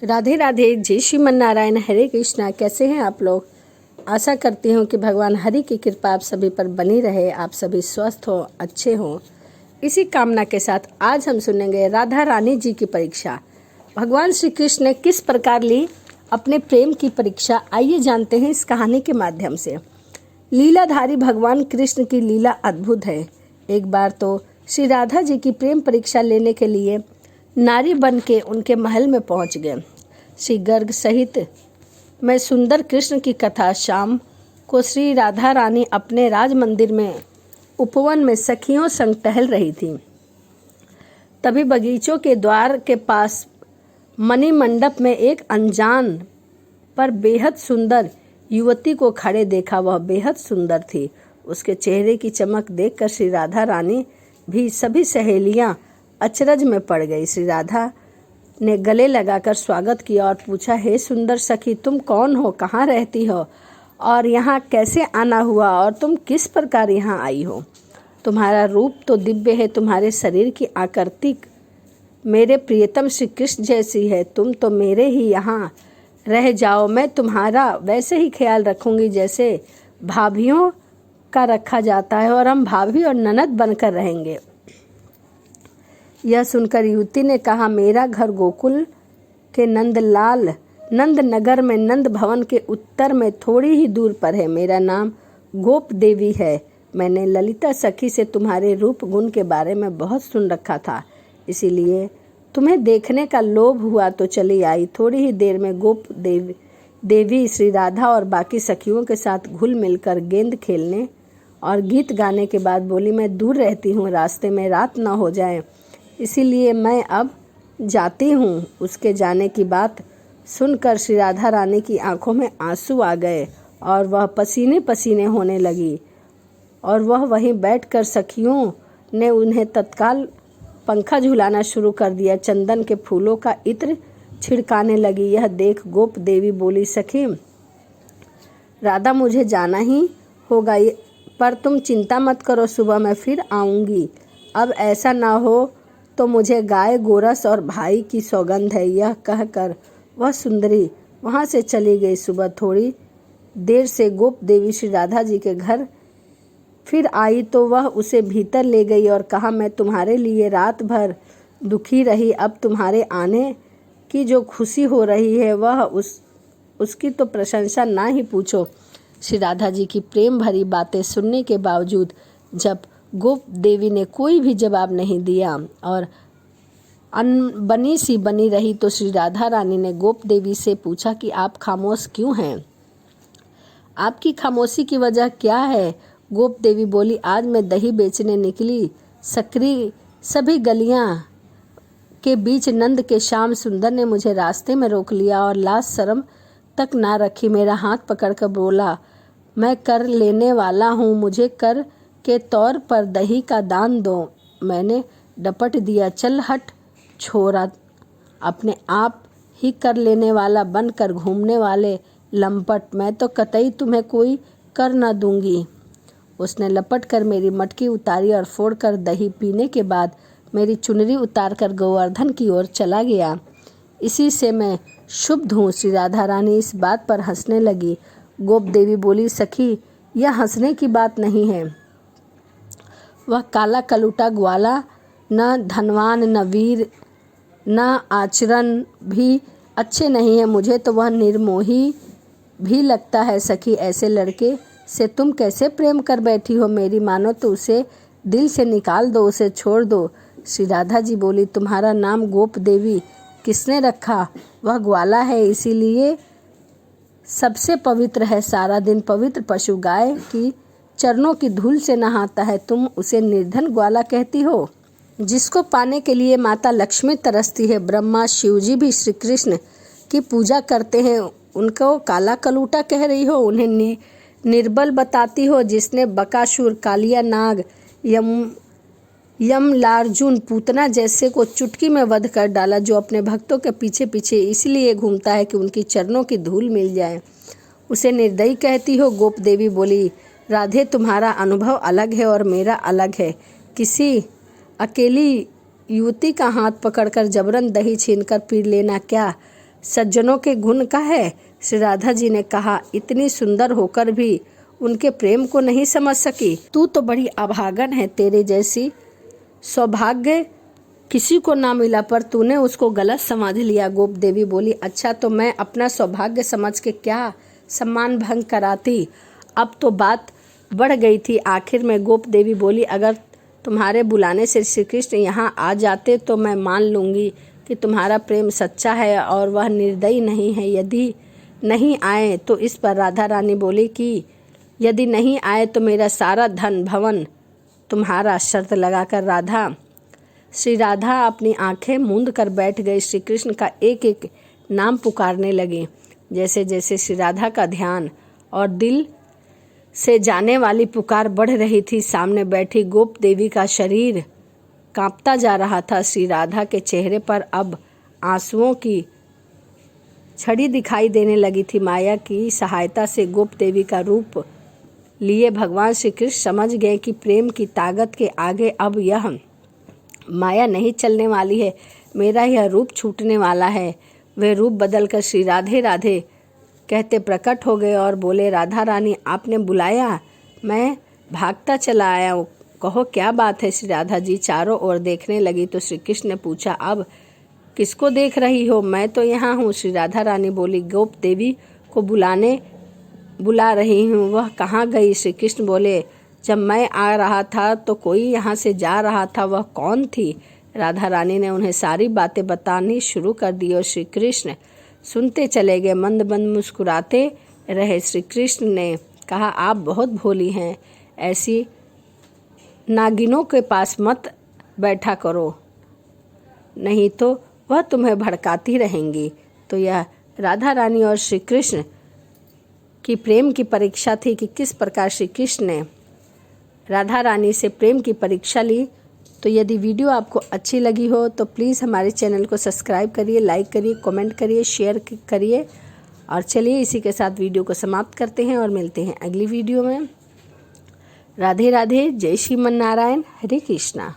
राधे राधे, जय श्रीमन नारायण, हरे कृष्णा। कैसे हैं आप लोग? आशा करती हूँ कि भगवान हरि की कृपा आप सभी पर बनी रहे, आप सभी स्वस्थ हो, अच्छे हो। इसी कामना के साथ आज हम सुनेंगे राधा रानी जी की परीक्षा। भगवान श्री कृष्ण ने किस प्रकार ली अपने प्रेम की परीक्षा, आइए जानते हैं इस कहानी के माध्यम से। लीलाधारी भगवान कृष्ण की लीला अद्भुत है। एक बार तो श्री राधा जी की प्रेम परीक्षा लेने के लिए नारी बन के उनके महल में पहुंच गए। श्री गर्ग सहित मैं सुंदर कृष्ण की कथा शाम को श्री राधा रानी अपने राज मंदिर में उपवन में सखियों संग टहल रही थी। तभी बगीचों के द्वार के पास मणि मंडप में एक अनजान पर बेहद सुंदर युवती को खड़े देखा। वह बेहद सुंदर थी। उसके चेहरे की चमक देखकर श्री राधा रानी भी सभी सहेलियां अचरज में पड़ गई। श्री राधा ने गले लगाकर स्वागत किया और पूछा, हे सुंदर सखी, तुम कौन हो, कहाँ रहती हो और यहाँ कैसे आना हुआ और तुम किस प्रकार यहाँ आई हो? तुम्हारा रूप तो दिव्य है, तुम्हारे शरीर की आकृति मेरे प्रियतम श्री कृष्ण जैसी है। तुम तो मेरे ही यहाँ रह जाओ, मैं तुम्हारा वैसे ही ख्याल रखूंगी जैसे भाभियों का रखा जाता है और हम भाभी और ननद बनकर रहेंगे। यह सुनकर युवती ने कहा, मेरा घर गोकुल के नंद नगर में नंद भवन के उत्तर में थोड़ी ही दूर पर है। मेरा नाम गोप देवी है। मैंने ललिता सखी से तुम्हारे रूप गुण के बारे में बहुत सुन रखा था, इसीलिए तुम्हें देखने का लोभ हुआ तो चली आई। थोड़ी ही देर में गोप देवी श्री राधा और बाकी सखियों के साथ घुल मिलकर गेंद खेलने और गीत गाने के बाद बोली, मैं दूर रहती हूँ, रास्ते में रात न हो जाए, इसीलिए मैं अब जाती हूँ। उसके जाने की बात सुनकर श्री राधा रानी की आंखों में आंसू आ गए और वह पसीने पसीने होने लगी और वह वहीं बैठकर सखियों ने उन्हें तत्काल पंखा झुलाना शुरू कर दिया। चंदन के फूलों का इत्र छिड़काने लगी। यह देख गोप देवी बोली, सखी राधा, मुझे जाना ही होगा, पर तुम चिंता मत करो, सुबह मैं फिर आऊँगी। अब ऐसा ना हो तो मुझे गाय गोरस और भाई की सौगंध है। यह कहकर वह सुंदरी वहाँ से चली गई। सुबह थोड़ी देर से गोप देवी श्री राधा जी के घर फिर आई तो वह उसे भीतर ले गई और कहा, मैं तुम्हारे लिए रात भर दुखी रही। अब तुम्हारे आने की जो खुशी हो रही है वह उसकी तो प्रशंसा ना ही पूछो। श्री राधा जी की प्रेम भरी बातें सुनने के बावजूद जब गोप देवी ने कोई भी जवाब नहीं दिया और अनबनी सी बनी रही तो श्री राधा रानी ने गोप देवी से पूछा कि आप खामोश क्यों हैं? आपकी खामोशी की वजह क्या है? गोप देवी बोली, आज मैं दही बेचने निकली, सकरी सभी गलियां के बीच नंद के श्याम सुंदर ने मुझे रास्ते में रोक लिया और लाज शर्म तक ना रखी। मेरा हाथ पकड़कर बोला, मैं कर लेने वाला हूँ, मुझे कर के तौर पर दही का दान दो। मैंने डपट दिया, चल हट छोरा, अपने आप ही कर लेने वाला बनकर घूमने वाले लंपट, मैं तो कतई तुम्हें कोई कर न दूंगी। उसने लपट कर मेरी मटकी उतारी और फोड़कर दही पीने के बाद मेरी चुनरी उतारकर गोवर्धन की ओर चला गया। इसी से मैं शुभ हूँ। श्री राधा रानी इस बात पर हंसने लगी। गोप देवी बोली, सखी यह हंसने की बात नहीं है। वह काला कलूटा ग्वाला न धनवान न वीर न आचरण भी अच्छे नहीं है। मुझे तो वह निर्मोही भी लगता है। सखी, ऐसे लड़के से तुम कैसे प्रेम कर बैठी हो? मेरी मानो तो उसे दिल से निकाल दो, उसे छोड़ दो। श्री राधा जी बोली, तुम्हारा नाम गोप देवी किसने रखा? वह ग्वाला है, इसीलिए सबसे पवित्र है। सारा दिन पवित्र पशु गाय की चरणों की धूल से नहाता है, तुम उसे निर्धन ग्वाला कहती हो? जिसको पाने के लिए माता लक्ष्मी तरसती है, ब्रह्मा शिवजी भी श्री कृष्ण की पूजा करते हैं, उनको काला कलूटा कह रही हो? उन्हें निर्बल बताती हो? जिसने बकासुर, कालिया नाग, यमलार्जुन, पूतना जैसे को चुटकी में वध कर डाला, जो अपने भक्तों के पीछे पीछे इसलिए घूमता है कि उनकी चरणों की धूल मिल जाए, उसे निर्दयी कहती हो? गोप देवी बोली, राधे, तुम्हारा अनुभव अलग है और मेरा अलग है। किसी अकेली युवती का हाथ पकड़कर जबरन दही छीनकर पी लेना क्या सज्जनों के गुण का है। श्री राधा जी ने कहा, इतनी सुंदर होकर भी उनके प्रेम को नहीं समझ सकी। तू तो बड़ी अभागन है, तेरे जैसी सौभाग्य किसी को ना मिला, पर तूने उसको गलत समझ लिया। गोप देवी बोली, अच्छा तो मैं अपना सौभाग्य समझ के क्या सम्मान भंग कराती। अब तो बात बढ़ गई थी। आखिर में गोप देवी बोली, अगर तुम्हारे बुलाने से श्री कृष्ण यहाँ आ जाते तो मैं मान लूँगी कि तुम्हारा प्रेम सच्चा है और वह निर्दयी नहीं है। यदि नहीं आए तो इस पर राधा रानी बोली कि यदि नहीं आए तो मेरा सारा धन भवन तुम्हारा। शर्त लगाकर श्री राधा अपनी आंखें मूंद कर बैठ गई। श्री कृष्ण का एक एक नाम पुकारने लगे। जैसे जैसे श्री राधा का ध्यान और दिल से जाने वाली पुकार बढ़ रही थी, सामने बैठी गोप देवी का शरीर कांपता जा रहा था। श्री राधा के चेहरे पर अब आंसुओं की छड़ी दिखाई देने लगी थी। माया की सहायता से गोप देवी का रूप लिए भगवान श्री कृष्ण समझ गए कि प्रेम की ताकत के आगे अब यह माया नहीं चलने वाली है, मेरा यह रूप छूटने वाला है। वे रूप बदलकर श्री राधे राधे कहते प्रकट हो गए और बोले, राधा रानी आपने बुलाया, मैं भागता चला आया हूँ, कहो क्या बात है। श्री राधा जी चारों ओर देखने लगी तो श्री कृष्ण ने पूछा, अब किसको देख रही हो? मैं तो यहाँ हूँ। श्री राधा रानी बोली, गोप देवी को बुला रही हूँ, वह कहाँ गई? श्री कृष्ण बोले, जब मैं आ रहा था तो कोई यहाँ से जा रहा था, वह कौन थी? राधा रानी ने उन्हें सारी बातें बतानी शुरू कर दी और श्री कृष्ण सुनते चले गए, मंद मंद मुस्कुराते रहे। श्री कृष्ण ने कहा, आप बहुत भोली हैं, ऐसी नागिनों के पास मत बैठा करो, नहीं तो वह तुम्हें भड़काती रहेंगी। तो यह राधा रानी और श्री कृष्ण की प्रेम की परीक्षा थी कि किस प्रकार श्री कृष्ण ने राधा रानी से प्रेम की परीक्षा ली। तो यदि वीडियो आपको अच्छी लगी हो तो प्लीज़ हमारे चैनल को सब्सक्राइब करिए, लाइक करिए, कमेंट करिए, शेयर करिए। और चलिए इसी के साथ वीडियो को समाप्त करते हैं और मिलते हैं अगली वीडियो में। राधे राधे, जय श्रीमन नारायण, हरे कृष्णा।